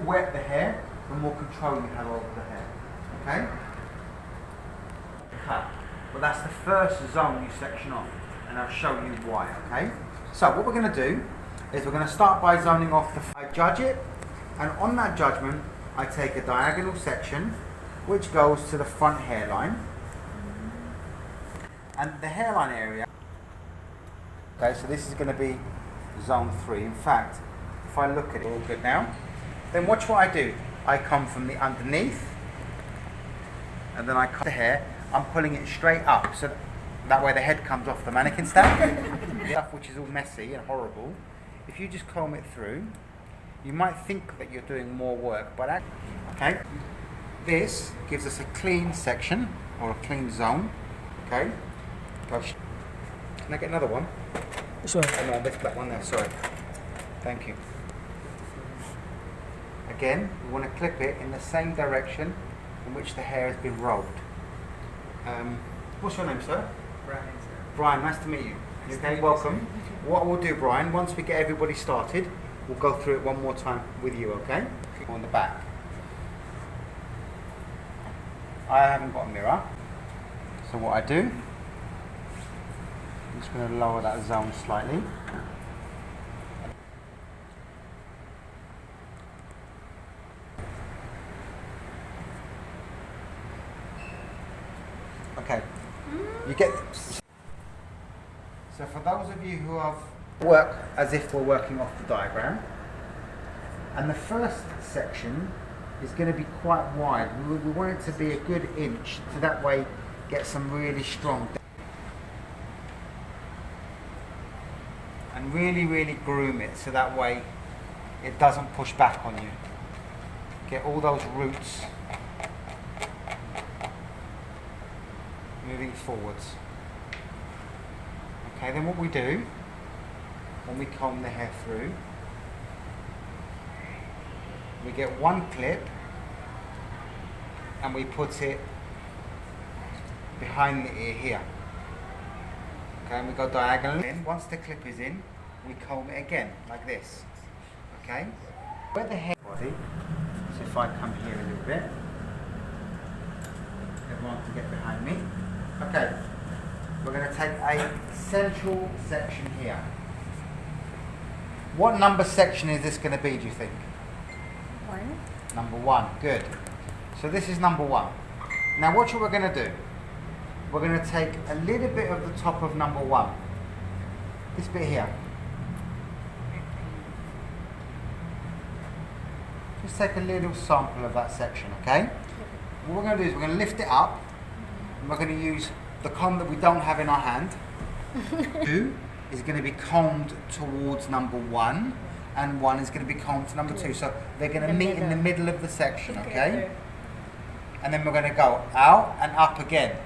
wet the hair, the more control you have over the hair. Okay? Cut. Well, that's the first zone you section off, and I'll show you why. Okay? So what we're going to do is we're going to start by zoning off I judge it, and on that judgment I take a diagonal section which goes to the front hairline, and the hairline area. Okay, so this is going to be zone 3. In fact, if I look at it all good now, then watch what I do. I come from the underneath, and then I cut the hair. I'm pulling it straight up, so that way the head comes off the mannequin stand. Stuff which is all messy and horrible. If you just comb it through, you might think that you're doing more work, but okay. This gives us a clean section or a clean zone. Okay. Can I get another one? Sure. Oh no, this black one there. Sorry. Thank you. Again, we want to clip it in the same direction in which the hair has been rolled. What's your name, sir? Brian, sir. Brian, nice to meet you. Okay, welcome. What we'll do, Brian, once we get everybody started, we'll go through it one more time with you, okay? On the back. I haven't got a mirror, so what I do, I'm just going to lower that zone slightly. Okay, you get. So for those of you who have work as if we're working off the diagram, and the first section is going to be quite wide. We want it to be a good inch, so that way get some really strong and really groom it, so that way it doesn't push back on you. Get all those roots moving forwards. Okay, then what we do when we comb the hair through, we get one clip and we put it behind the ear here. Okay, and we go diagonally in. Once the clip is in, we comb it again, like this. Okay? Where the hair body, so if I come here a little bit, everyone can get behind me. Okay, we're going to take a central section here. What number section is this going to be, do you think? 1. Number 1, good. So this is number 1. Now watch what we're going to do. We're going to take a little bit of the top of number 1. This bit here. Just take a little sample of that section, okay? What we're going to do is we're going to lift it up, and we're going to use the comb that we don't have in our hand. 2 is going to be combed towards number 1, and 1 is going to be combed to number 2. So they're going to meet in the middle of the section, okay? And then we're going to go out and up again,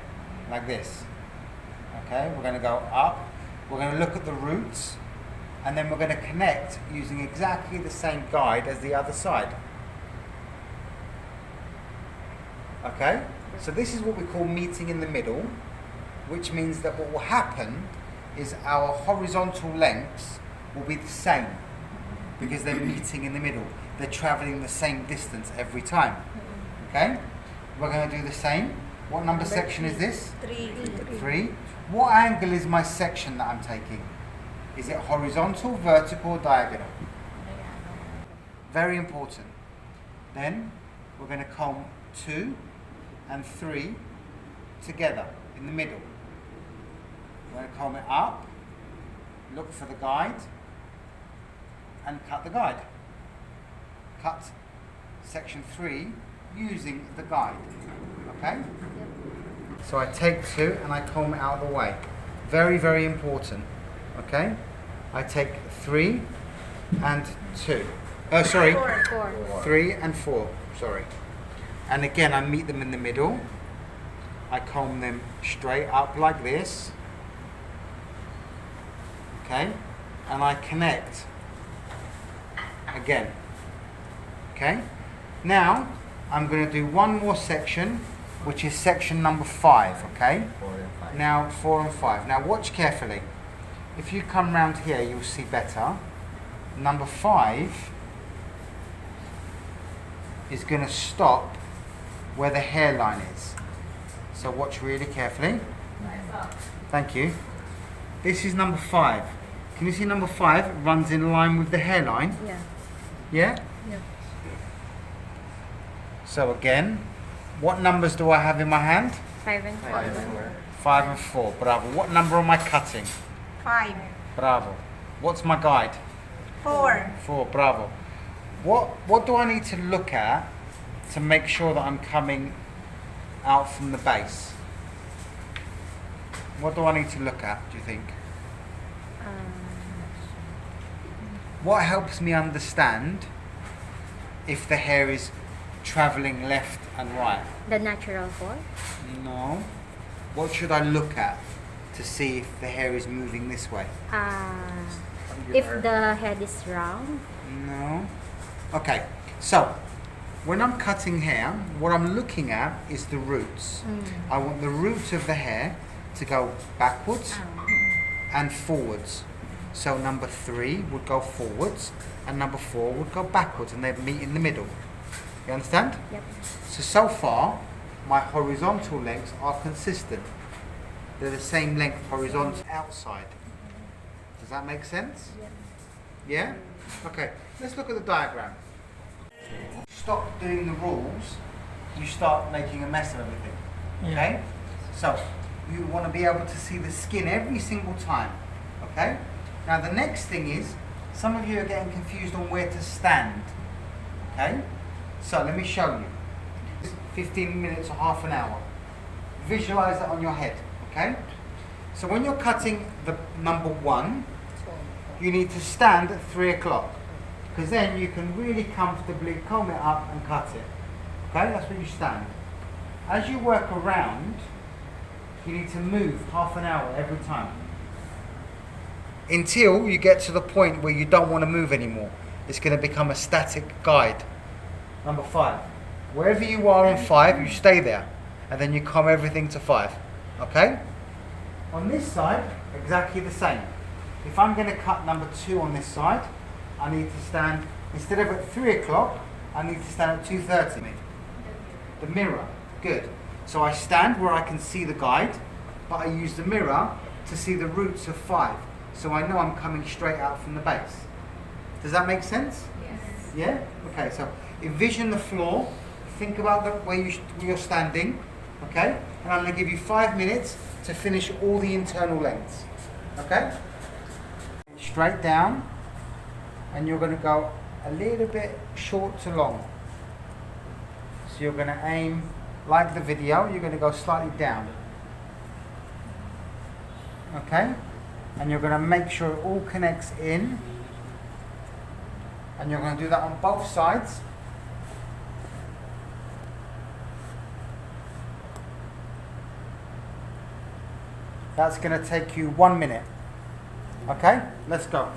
like this. Okay, we're going to go up, we're going to look at the roots, and then we're going to connect using exactly the same guide as the other side. Okay, so this is what we call meeting in the middle, which means that what will happen is our horizontal lengths will be the same because they're meeting in the middle. They're traveling the same distance every time. Okay, we're going to do the same. What number section is this? 3. 3. What angle is my section that I'm taking? Is it horizontal, vertical, or diagonal? Very important. Then we're going to comb 2 and 3 together in the middle. We're going to comb it up, look for the guide, and cut the guide. Cut section 3 using the guide. Okay? So I take 2 and I comb it out of the way. Very important. Okay? I take 3 and 2. Oh, sorry. 4. 3 and 4. Sorry. And again, I meet them in the middle. I comb them straight up like this. Okay? And I connect again. Okay? Now, I'm going to do one more section, which is section number 5, okay? 4 and 5. Now, 4 and 5. Now, watch carefully. If you come round here, you'll see better. Number 5 is going to stop where the hairline is. So watch really carefully. Thank you. This is number 5. Can you see number 5 runs in line with the hairline? Yeah. Yeah? Yeah. So again, what numbers do I have in my hand? 5 and 4. 5 and 4. Bravo. What number am I cutting? 5, Bravo. What's my guide? 4, 4. Bravo. What do I need to look at to make sure that I'm coming out from the base? What do I need to look at, do you think? What helps me understand if the hair is travelling left and right? The natural 4. No. What should I look at to see if the hair is moving this way? If the head is round. No. Okay, so when I'm cutting hair, what I'm looking at is the roots. I want the roots of the hair to go backwards and forwards. So number 3 would go forwards and number 4 would go backwards, and they'd meet in the middle. You understand? Yep. So far, my horizontal lengths are consistent. They're the same length horizontal outside. Does that make sense? Yep. Yeah? Okay, let's look at the diagram. Stop doing the rules, you start making a mess of everything. Okay? So, you want to be able to see the skin every single time. Okay? Now the next thing is, some of you are getting confused on where to stand. Okay? So let me show you. 15 minutes or half an hour. Visualize that on your head. Okay? So when you're cutting the number 1, you need to stand at 3 o'clock. Because then you can really comfortably comb it up and cut it. Okay? That's where you stand. As you work around, you need to move half an hour every time. Until you get to the point where you don't want to move anymore. It's going to become a static guide. Number 5. Wherever you are on 5, you stay there. And then you comb everything to 5. Okay? On this side, exactly the same. If I'm going to cut number 2 on this side, I need to stand, instead of at 3 o'clock, I need to stand at 2:30. The mirror. Good. So I stand where I can see the guide, but I use the mirror to see the roots of 5. So I know I'm coming straight out from the base. Does that make sense? yes, Yeah? Okay, so envision the floor. Think about where you're standing. Okay? And I'm going to give you 5 minutes to finish all the internal lengths. Okay? Straight down. And you're going to go a little bit short to long. So you're going to aim, like the video, you're going to go slightly down. Okay? And you're going to make sure it all connects in. And you're going to do that on both sides. That's going to take you 1 minute. Okay? Let's go.